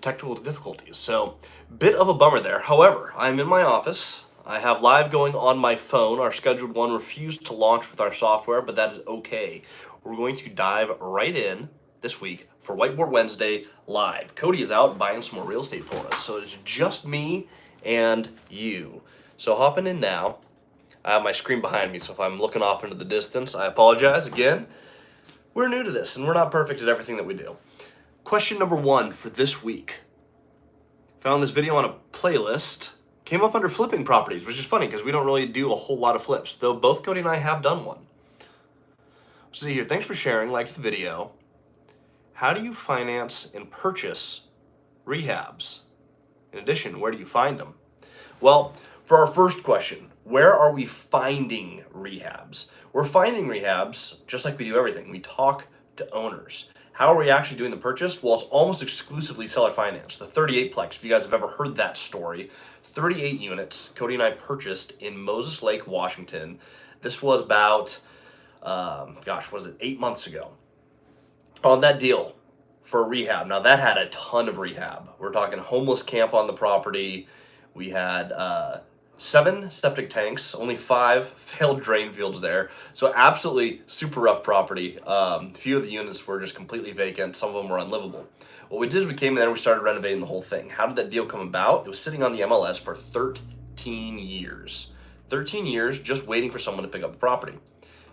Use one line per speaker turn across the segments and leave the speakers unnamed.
technical difficulties. So, bit of a bummer there. However, I'm in my office. I have live going on my phone. Our scheduled one refused to launch with our software, but that is okay. We're going to dive right in this week for Whiteboard Wednesday live. Cody is out buying some more real estate for us, so it's just me and you. So hopping in now. I have my screen behind me, so if I'm looking off into the distance, I apologize again. We're new to this, and we're not perfect at everything that we do. Question number 1 for this week. Found this video on a playlist. Came up under flipping properties, which is funny because we don't really do a whole lot of flips, though both Cody and I have done one. Let's see here. Thanks for sharing. Liked the video. How do you finance and purchase rehabs? In addition, where do you find them? Well, for our first question, where are we finding rehabs? We're finding rehabs just like we do everything. We talk to owners. How are we actually doing the purchase? Well, it's almost exclusively seller finance. The 38plex, if you guys have ever heard that story, 38 units Cody and I purchased in Moses Lake, Washington. This was about, was it 8 months ago? On that deal for a rehab. Now that had a ton of rehab. We're talking homeless camp on the property. We had 7 septic tanks, only 5 failed drain fields there. So absolutely super rough property. A few of the units were just completely vacant. Some of them were unlivable. What we did is we came in there and we started renovating the whole thing. How did that deal come about? It was sitting on the MLS for 13 years. 13 years just waiting for someone to pick up the property.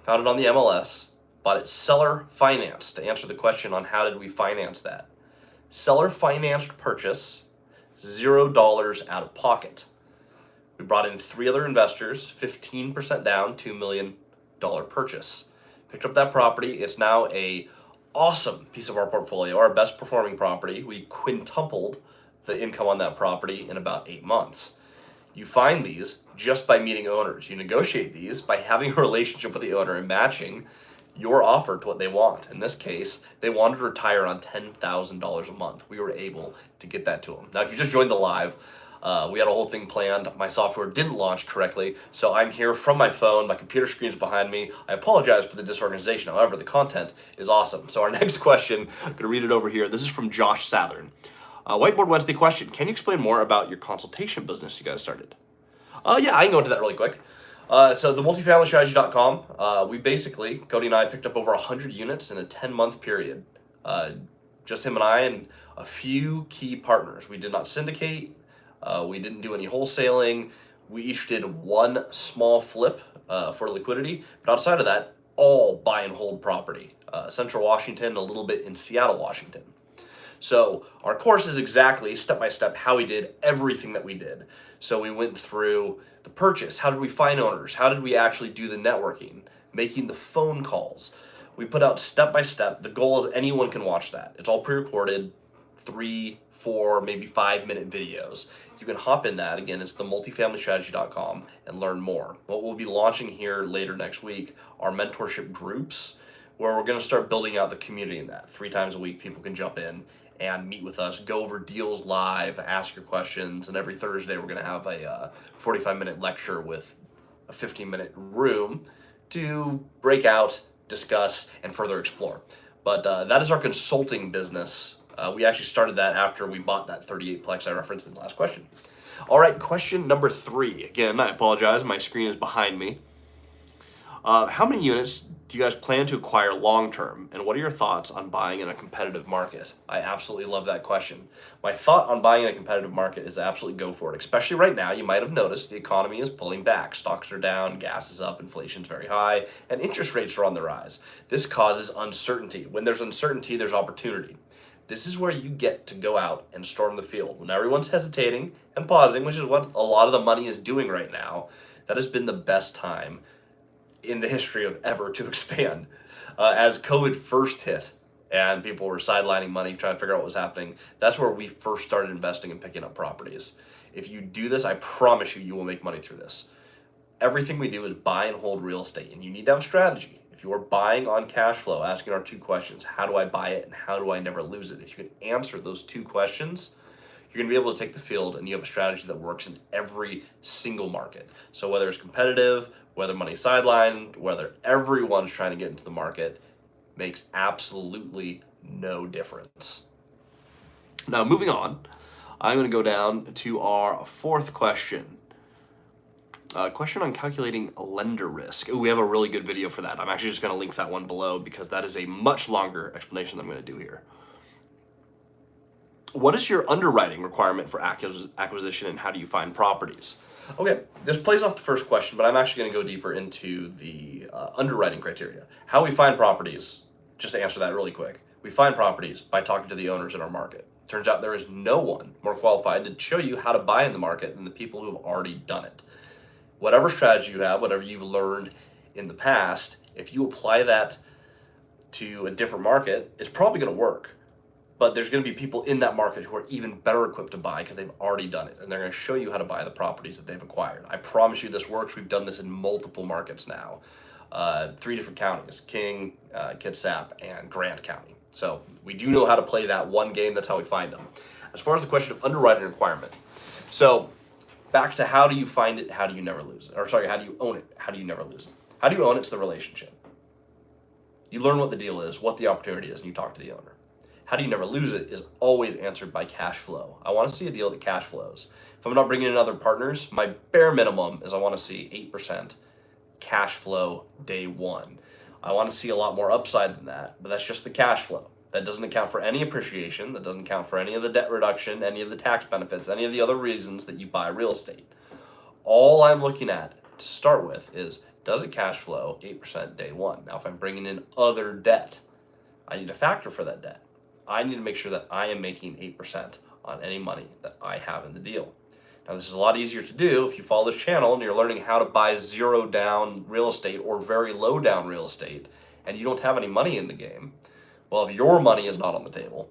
Found it on the MLS, bought it seller financed. To answer the question on how did we finance that. Seller financed purchase, $0 out of pocket. We brought in 3 other investors, 15% down, $2 million purchase. Picked up that property. It's now a awesome piece of our portfolio, our best performing property. We quintupled the income on that property in about 8 months. You find these just by meeting owners. You negotiate these by having a relationship with the owner and matching your offer to what they want. In this case, they wanted to retire on $10,000 a month. We were able to get that to them. Now, if you just joined the live, we had a whole thing planned. My software didn't launch correctly, so I'm here from my phone. My computer screen's behind me. I apologize for the disorganization. However, the content is awesome. So our next question, I'm going to read it over here. This is from Josh Southern. Whiteboard Wednesday question. Can you explain more about your consultation business you guys started? Yeah, I can go into that really quick. So the multifamilystrategy.com, we basically, Cody and I picked up over 100 units in a 10-month period. Just him and I and a few key partners. We did not syndicate. We didn't do any wholesaling. We each did one small flip for liquidity. But outside of that, all buy and hold property. Central Washington, a little bit in Seattle, Washington. So our course is exactly step-by-step how we did everything that we did. So we went through the purchase. How did we find owners? How did we actually do the networking? Making the phone calls. We put out step-by-step. The goal is anyone can watch that. It's all pre-recorded, 3, 4, maybe 5-minute videos. You can hop in that. Again, it's the multifamilystrategy.com and learn more. What we'll be launching here later next week are mentorship groups where we're going to start building out the community in that. 3 times a week, people can jump in and meet with us, go over deals live, ask your questions, and every Thursday we're going to have a 45-minute lecture with a 15-minute room to break out, discuss, and further explore. But that is our consulting business. We actually started that after we bought that 38plex I referenced in the last question. All right, question number 3. Again, I apologize, my screen is behind me. How many units do you guys plan to acquire long-term, and what are your thoughts on buying in a competitive market? I absolutely love that question. My thought on buying in a competitive market is to absolutely go for it, especially right now. You might have noticed the economy is pulling back. Stocks are down, gas is up, inflation's very high, and interest rates are on the rise. This causes uncertainty. When there's uncertainty, there's opportunity. This is where you get to go out and storm the field. When everyone's hesitating and pausing, which is what a lot of the money is doing right now, that has been the best time in the history of ever to expand. As COVID first hit and people were sidelining money, trying to figure out what was happening, that's where we first started investing and picking up properties. If you do this, I promise you, you will make money through this. Everything we do is buy and hold real estate, and you need to have a strategy. If you are buying on cash flow, asking our 2 questions, how do I buy it and how do I never lose it? If you can answer those 2 questions, you're going to be able to take the field and you have a strategy that works in every single market. So whether it's competitive, whether money's sidelined, whether everyone's trying to get into the market, makes absolutely no difference. Now, moving on, I'm going to go down to our fourth question. Question on calculating lender risk. Ooh, we have a really good video for that. I'm actually just going to link that one below because that is a much longer explanation than I'm going to do here. What is your underwriting requirement for acquisition, and how do you find properties? Okay, this plays off the first question, but I'm actually going to go deeper into the underwriting criteria. How we find properties, just to answer that really quick, we find properties by talking to the owners in our market. Turns out there is no one more qualified to show you how to buy in the market than the people who have already done it. Whatever strategy you have, whatever you've learned in the past, if you apply that to a different market, it's probably going to work. But there's going to be people in that market who are even better equipped to buy because they've already done it, and they're going to show you how to buy the properties that they've acquired. I promise you this works. We've done this in multiple markets now. 3 different counties: King, Kitsap, and Grant County. So we do know how to play that one game. That's how we find them. As far as the question of underwriting requirement, so back to how do you find it, how do you never lose it? Or sorry, how do you own it, how do you never lose it? How do you own it? It's the relationship. You learn what the deal is, what the opportunity is, and you talk to the owner. How do you never lose it is always answered by cash flow. I want to see a deal that cash flows. If I'm not bringing in other partners, my bare minimum is I want to see 8% cash flow day one. I want to see a lot more upside than that, but that's just the cash flow. That doesn't account for any appreciation. That doesn't account for any of the debt reduction, any of the tax benefits, any of the other reasons that you buy real estate. All I'm looking at to start with is, does it cash flow 8% day one? Now, if I'm bringing in other debt, I need a factor for that debt. I need to make sure that I am making 8% on any money that I have in the deal. Now, this is a lot easier to do if you follow this channel and you're learning how to buy zero down real estate or very low down real estate, and you don't have any money in the game. Well, if your money is not on the table,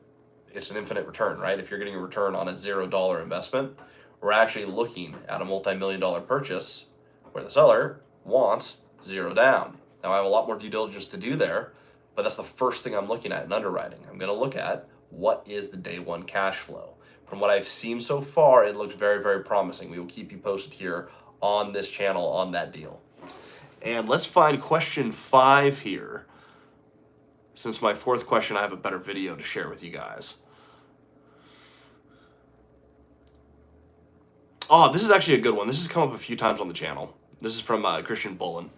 it's an infinite return, right? If you're getting a return on a $0 investment, we're actually looking at a multi-million-dollar purchase where the seller wants zero down. Now, I have a lot more due diligence to do there, but that's the first thing I'm looking at in underwriting. I'm going to look at what is the day one cash flow. From what I've seen so far, it looks very, very promising. We will keep you posted here on this channel on that deal. And let's find question 5 here. Since my fourth question, I have a better video to share with you guys. Oh, this is actually a good one. This has come up a few times on the channel. This is from Christian Bullen.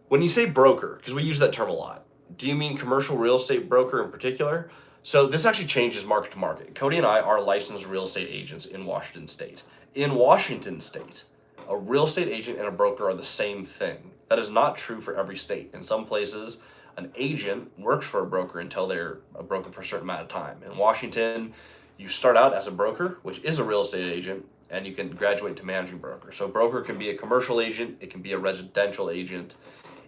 When you say broker, because we use that term a lot, do you mean commercial real estate broker in particular? So this actually changes market to market. Cody and I are licensed real estate agents in Washington State. In Washington State, a real estate agent and a broker are the same thing. That is not true for every state. In some places, an agent works for a broker until they're a broker for a certain amount of time. In Washington, you start out as a broker, which is a real estate agent, and you can graduate to managing broker. So a broker can be a commercial agent, it can be a residential agent,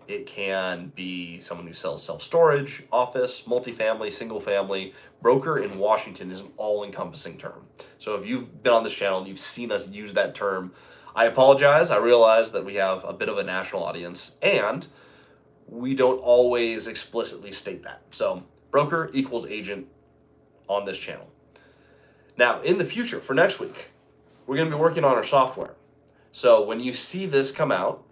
it can be someone who sells self-storage, office, multifamily, single family. Broker in Washington is an all-encompassing term. So if you've been on this channel and you've seen us use that term, I apologize. I realize that we have a bit of a national audience and we don't always explicitly state that. So broker equals agent on this channel. Now, in the future, for next week, we're going to be working on our software. So when you see this come out,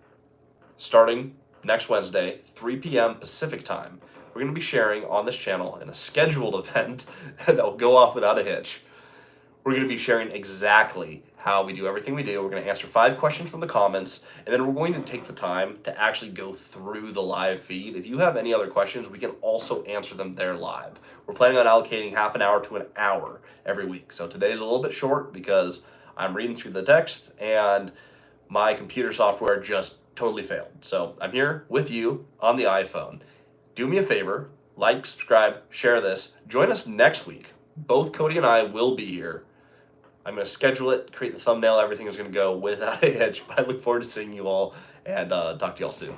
starting next Wednesday, 3 p.m. Pacific time, we're going to be sharing on this channel in a scheduled event that will go off without a hitch. We're going to be sharing exactly how we do everything we do. We're going to answer 5 questions from the comments, and then we're going to take the time to actually go through the live feed. If you have any other questions, we can also answer them there live. We're planning on allocating half an hour to an hour every week. So today's a little bit short because I'm reading through the text and my computer software just totally failed. So I'm here with you on the iPhone. Do me a favor, like, subscribe, share this. Join us next week. Both Cody and I will be here. I'm going to schedule it, create the thumbnail, everything is going to go without a hitch, but I look forward to seeing you all and talk to y'all soon.